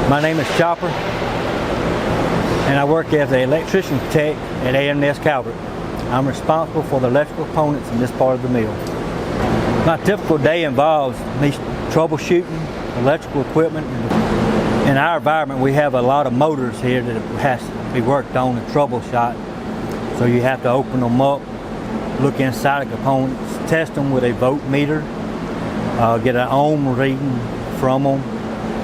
My name is Chopper, and I work as an electrician tech at A&S Calvert. I'm responsible for the electrical components in this part of the mill. My typical day involves me troubleshooting electrical equipment. In our environment, we have a lot of motors here that has to be worked on and troubleshot. So you have to open them up, look inside the components, test them with a voltmeter, get an ohm reading from them,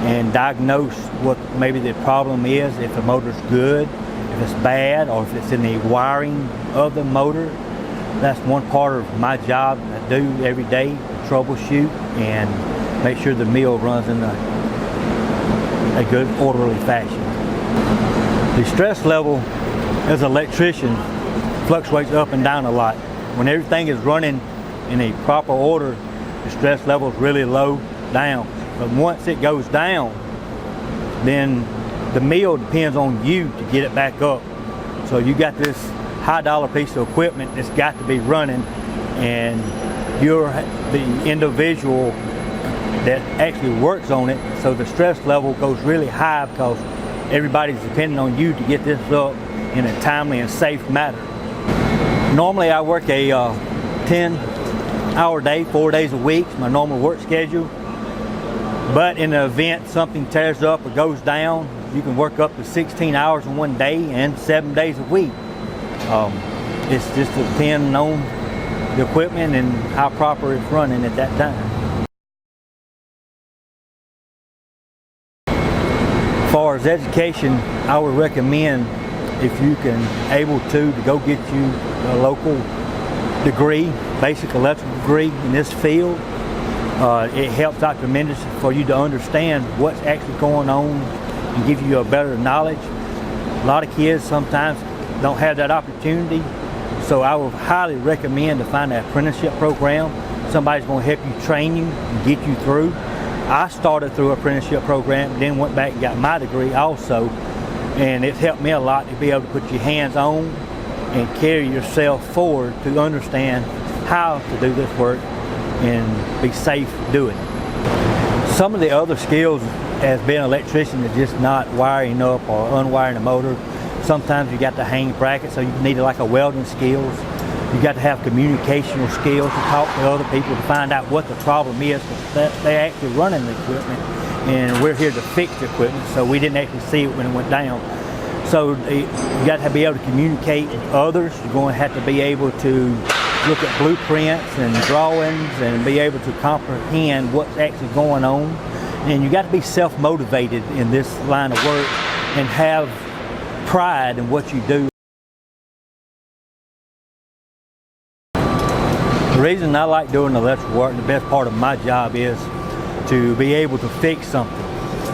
and diagnose what maybe the problem is, if the motor's good, if it's bad, or if it's in the wiring of the motor. That's one part of my job I do every day, troubleshoot and make sure the mill runs in a good orderly fashion. The stress level as an electrician fluctuates up and down a lot. When everything is running in a proper order, the stress level is really low down. But once it goes down, then the mill depends on you to get it back up. So you got this high dollar piece of equipment that's got to be running, and you're the individual that actually works on it. So the stress level goes really high because everybody's depending on you to get this up in a timely and safe manner. Normally I work a 10-hour day, 4 days a week, my normal work schedule. But in the event something tears up or goes down, you can work up to 16 hours in one day and 7 days a week. It's just depending on the equipment and how proper it's running at that time. As far as education, I would recommend, if you can able to go get you a local degree, basic electrical degree in this field. It helps out tremendously for you to understand what's actually going on and give you a better knowledge. A lot of kids sometimes don't have that opportunity, so I would highly recommend to find an apprenticeship program. Somebody's going to help you, train you, and get you through. I started through an apprenticeship program, then went back and got my degree also, and it's helped me a lot to be able to put your hands on and carry yourself forward to understand how to do this work and be safe doing it. Some of the other skills as being an electrician is just not wiring up or unwiring a motor. Sometimes you got to hang brackets, so you need like a welding skills. You got to have communicational skills to talk to other people to find out what the problem is, because they're actually running the equipment and we're here to fix the equipment, so we didn't actually see it when it went down. So you got to be able to communicate with others. You're going to have to be able to look at blueprints and drawings and be able to comprehend what's actually going on. And you got to be self-motivated in this line of work and have pride in what you do. The reason I like doing electrical work, the best part of my job, is to be able to fix something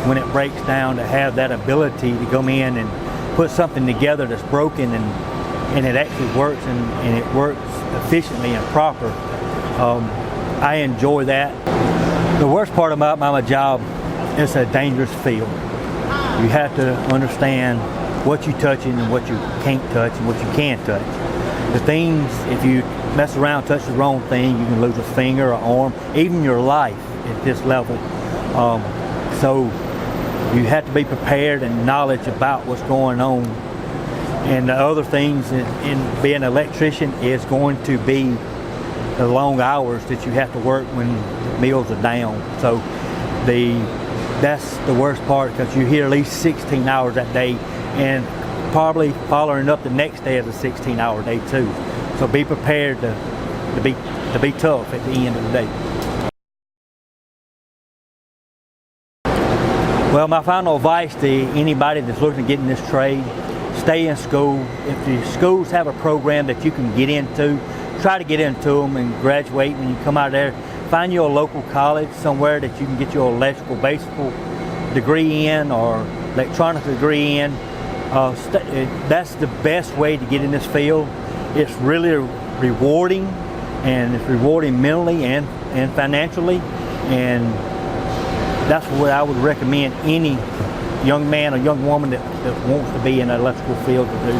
when it breaks down, to have that ability to come in and put something together that's broken and it actually works and it works efficiently and proper. I enjoy that. The worst part about my job is a dangerous field. You have to understand what you're touching and what you can't touch and what you can touch. The things, if you mess around, touch the wrong thing, you can lose a finger or arm, even your life at this level. So you have to be prepared and knowledge about what's going on. And the other things in being an electrician is going to be the long hours that you have to work when the mills are down. So that's the worst part, because you're here at least 16 hours that day, and probably following up the next day is a 16-hour day too. So be prepared to be tough at the end of the day. Well, my final advice to anybody that's looking to get in this trade: stay in school. If the schools have a program that you can get into, try to get into them and graduate. When you come out of there, find you a local college somewhere that you can get your electrical basic degree in or electronics degree in. That's the best way to get in this field. It's really rewarding, and it's rewarding mentally and financially, and that's what I would recommend any young man or young woman that wants to be in the electrical field to do.